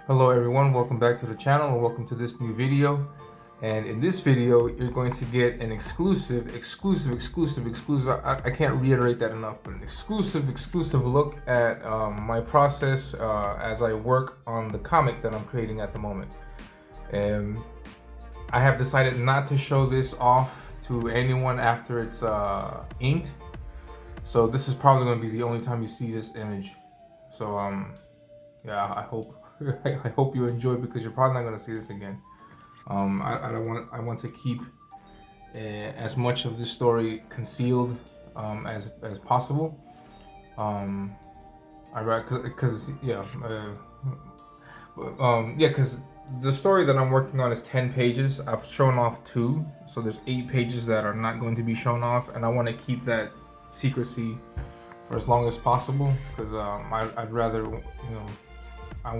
Hello everyone, welcome back to the channel and welcome to this new video. And in this video, you're going to get an exclusive, I can't reiterate that enough, but an exclusive look at my process as I work on the comic that I'm creating at the moment. And I have decided not to show this off to anyone after it's inked. So this is probably going to be the only time you see this image. So yeah, I hope I hope you enjoy, because you're probably not going to see this again. I want to keep as much of this story concealed as possible. Because the story that I'm working on is 10 pages. I've shown off 2, so there's 8 pages that are not going to be shown off, and I want to keep that secrecy for as long as possible, because I'd rather, I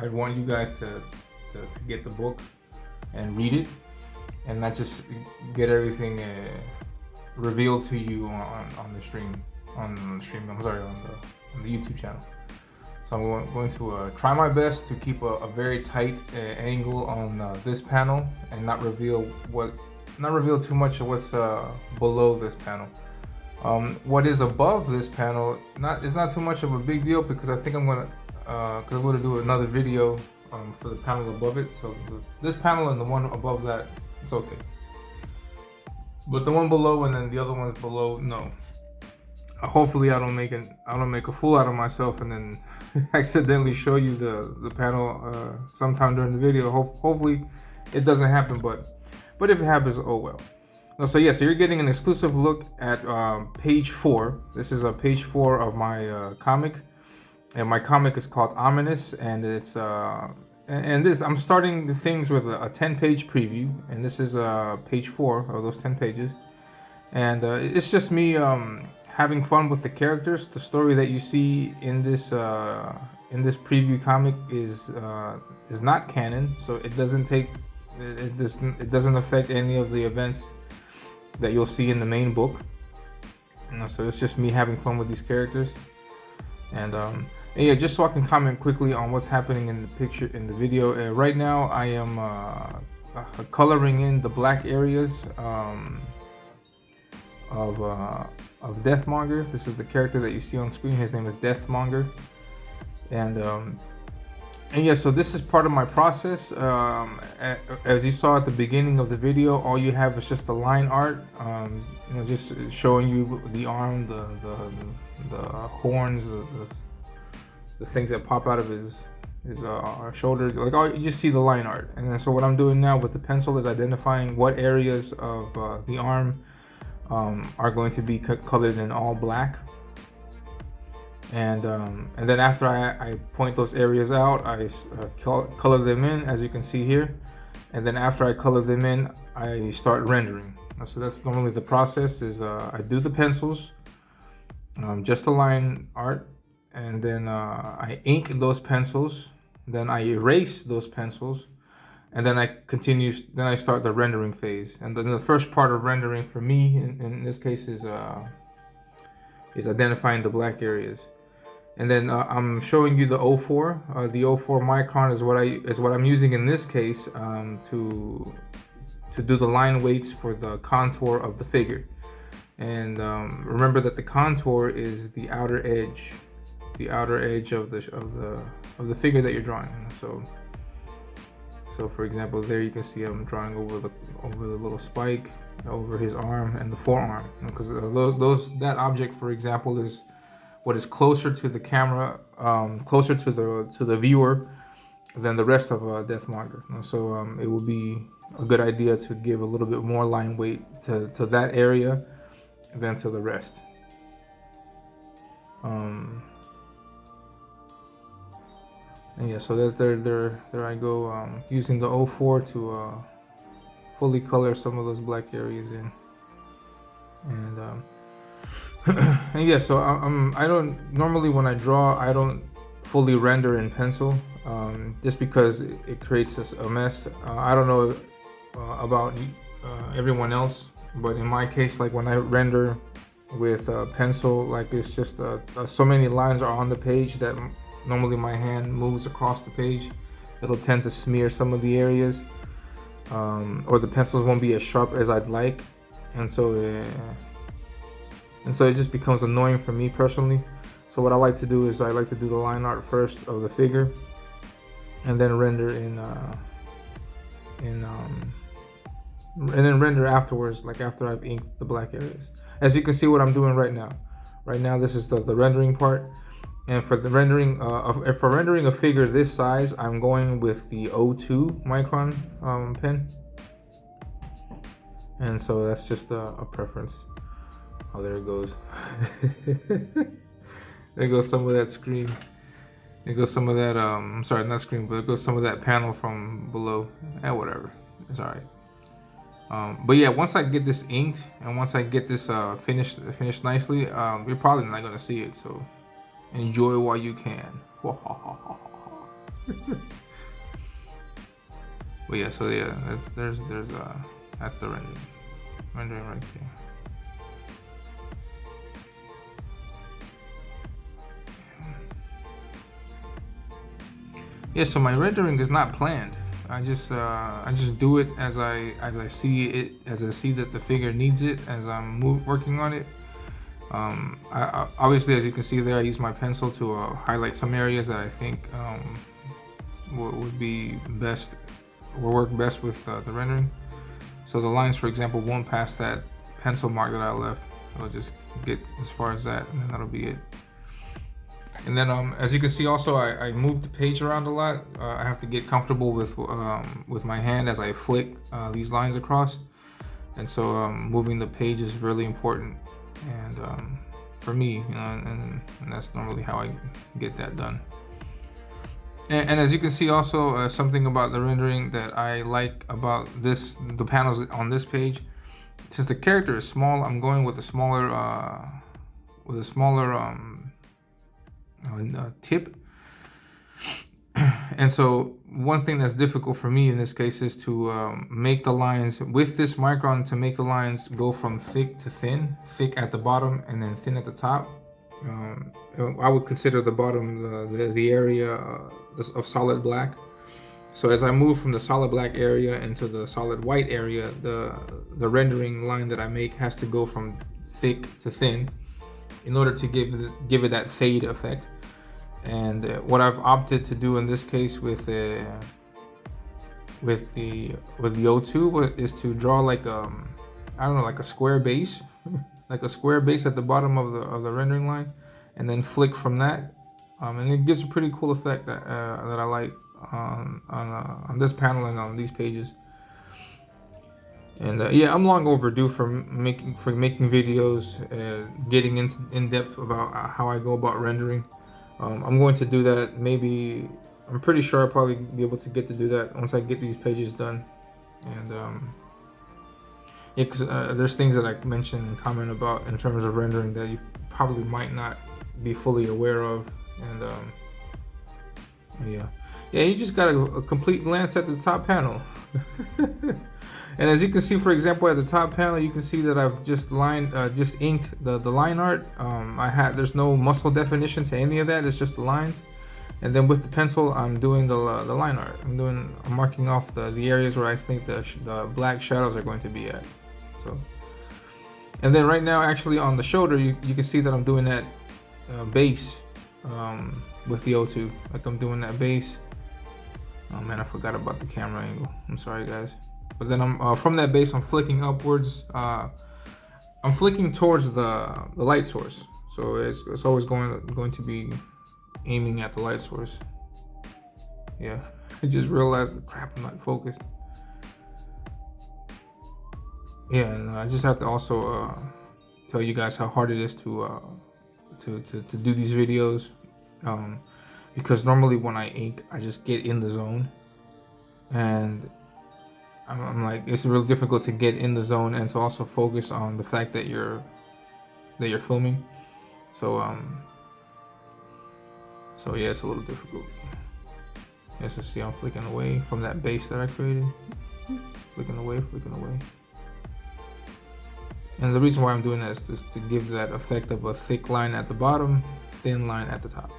want you guys to get the book and read it, and not just get everything revealed to you on the stream. I'm sorry, on the YouTube channel. So I'm going to try my best to keep a very tight angle on this panel, and not reveal too much of what's below this panel. What is above this panel is not too much of a big deal, because I think I'm going to do another video for the panel above it. So this panel and the one above that, it's okay. But the one below and then the other ones below, no. Hopefully I don't make a fool out of myself and then accidentally show you the panel sometime during the video. Hopefully it doesn't happen, but if it happens, oh well. So yeah, so you're getting an exclusive look at page 4. This is page 4 of my comic. And my comic is called Ominous, and it's I'm starting the things with a 10-page preview, and this is page 4 of those 10 pages, and it's just me having fun with the characters. The story that you see in this preview comic is not canon, so it doesn't affect any of the events that you'll see in the main book. So it's just me having fun with these characters. And yeah, just so I can comment quickly on what's happening in the video. Right now, I am coloring in the black areas of Monger. This is the character that you see on screen. His name is Monger, and yeah, so this is part of my process. As you saw at the beginning of the video, all you have is just the line art, just showing you the arm, the horns, the things that pop out of his shoulders. Like, you just see the line art. And then so what I'm doing now with the pencil is identifying what areas of the arm are going to be colored in all black. And then after I point those areas out, I color them in, as you can see here. And then after I color them in, I start rendering. So that's normally the process. Is I do the pencils, just the line art, and then I ink those pencils. Then I erase those pencils, and then I start the rendering phase. And then the first part of rendering for me, in this case, is identifying the black areas. And then I'm showing you the 04. The 04 micron is what I'm using in this case to do the line weights for the contour of the figure. And remember that the contour is the outer edge of the figure that you're drawing. So for example, there you can see I'm drawing over the little spike, over his arm and the forearm, because that object, for example, is what is closer to the camera, closer to the viewer than the rest of Monger. So it will be a good idea to give a little bit more line weight to that area than to the rest. And yeah, so there I go, using the 04 to fully color some of those black areas in. And and yeah, so I don't normally, when I draw, I don't fully render in pencil, just because it creates a mess. I don't know about everyone else, but in my case, like when I render with pencil, like it's just so many lines are on the page that normally my hand moves across the page, it'll tend to smear some of the areas, or the pencils won't be as sharp as I'd like, and so it just becomes annoying for me personally. So what I like to do is I like to do the line art first of the figure, and then render and then render afterwards, like after I've inked the black areas. As you can see what I'm doing right now. Right now this is the rendering part. And for the rendering, for rendering a figure this size, I'm going with the 02 micron pen. And so that's just a preference. Oh, there it goes. There goes some of that screen. There goes some of that, I'm sorry, not screen, but there goes some of that panel from below. Whatever, it's all right. But yeah, once I get this inked and once I get this finished nicely, you're probably not gonna see it. So enjoy while you can. But yeah, so yeah, that's the rendering right there. Yeah, so my rendering is not planned. I just do it as I see it, as I see that the figure needs it, as I'm working on it. I obviously, as you can see there, I use my pencil to highlight some areas that I think would be best or work best with the rendering. So the lines, for example, won't pass that pencil mark that I left. I'll just get as far as that, and then that'll be it. And then, as you can see, also I move the page around a lot. I have to get comfortable with my hand as I flick these lines across, and so moving the page is really important. And for me, you know, and that's normally how I get that done. And as you can see, also something about the rendering that I like about the panels on this page, since the character is small, I'm going with a smaller tip. And so one thing that's difficult for me in this case is to make the lines with this micron, to make the lines go from thick to thin, thick at the bottom and then thin at the top. I would consider the bottom the area of solid black. So as I move from the solid black area into the solid white area, the rendering line that I make has to go from thick to thin in order to give it that fade effect. And what I've opted to do in this case with the O2 is to draw like I don't know, like a square base, like a square base at the bottom of the rendering line, and then flick from that, and it gives a pretty cool effect that I like on this panel and on these pages. And yeah, I'm long overdue for making videos, getting in depth about how I go about rendering. I'm going to do that. Maybe I'm pretty sure I'll probably be able to get to do that once I get these pages done. And yeah, because there's things that I mentioned and comment about in terms of rendering that you probably might not be fully aware of. And yeah, you just got a complete glance at the top panel. And as you can see, for example, at the top panel, you can see that I've just inked the line art. There's no muscle definition to any of that. It's just the lines. And then with the pencil, I'm doing the line art. I'm marking off the areas where I think the black shadows are going to be at. So, and then right now, actually on the shoulder, you can see that I'm doing that base with the O2. Like I'm doing that base. Oh man, I forgot about the camera angle. I'm sorry, guys. But then I'm from that base, I'm flicking upwards. I'm flicking towards the light source, so it's always going to be aiming at the light source. Yeah, I just realized, crap, I'm not focused. Yeah, and I just have to also tell you guys how hard it is to do these videos, because normally when I ink, I just get in the zone, and I'm like, it's really difficult to get in the zone and to also focus on the fact that you're filming. So yeah, it's a little difficult. As you see, I'm flicking away from that base that I created. Flicking away. And the reason why I'm doing that is just to give that effect of a thick line at the bottom, thin line at the top.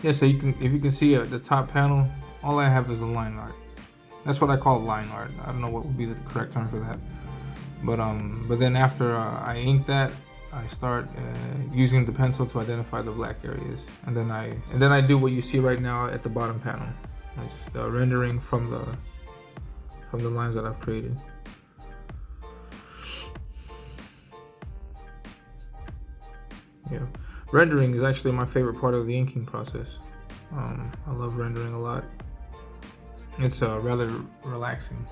Yeah, so you can, if you can see at the top panel, all I have is a line art. That's what I call line art. I don't know what would be the correct term for that. But then after I ink that, I start using the pencil to identify the black areas, and then I do what you see right now at the bottom panel. It's just rendering from the lines that I've created. Yeah, rendering is actually my favorite part of the inking process. I love rendering a lot. It's rather relaxing.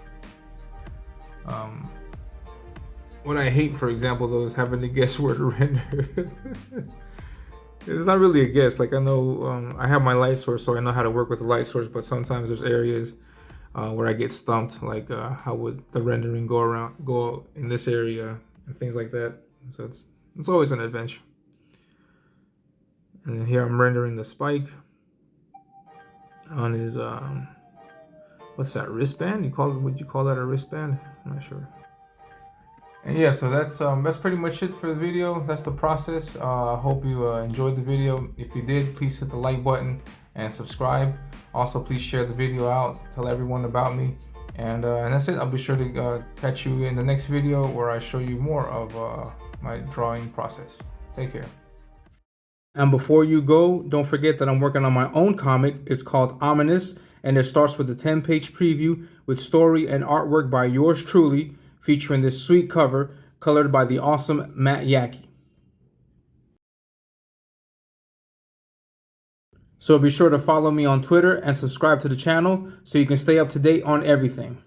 What I hate, for example, though, is having to guess where to render. It's not really a guess. Like, I know I have my light source, so I know how to work with the light source. But sometimes there's areas where I get stumped. Like, how would the rendering go in this area and things like that. So it's always an adventure. And here I'm rendering the spike on his what's that, wristband? Would you call that a wristband? I'm not sure. And yeah, so that's pretty much it for the video. That's the process. Hope you enjoyed the video. If you did, please hit the like button and subscribe. Also, please share the video out. Tell everyone about me. And that's it. I'll be sure to catch you in the next video where I show you more of my drawing process. Take care. And before you go, don't forget that I'm working on my own comic. It's called Ominous, and it starts with a 10-page preview with story and artwork by yours truly, featuring this sweet cover colored by the awesome Matt Yackey. So be sure to follow me on Twitter and subscribe to the channel so you can stay up to date on everything.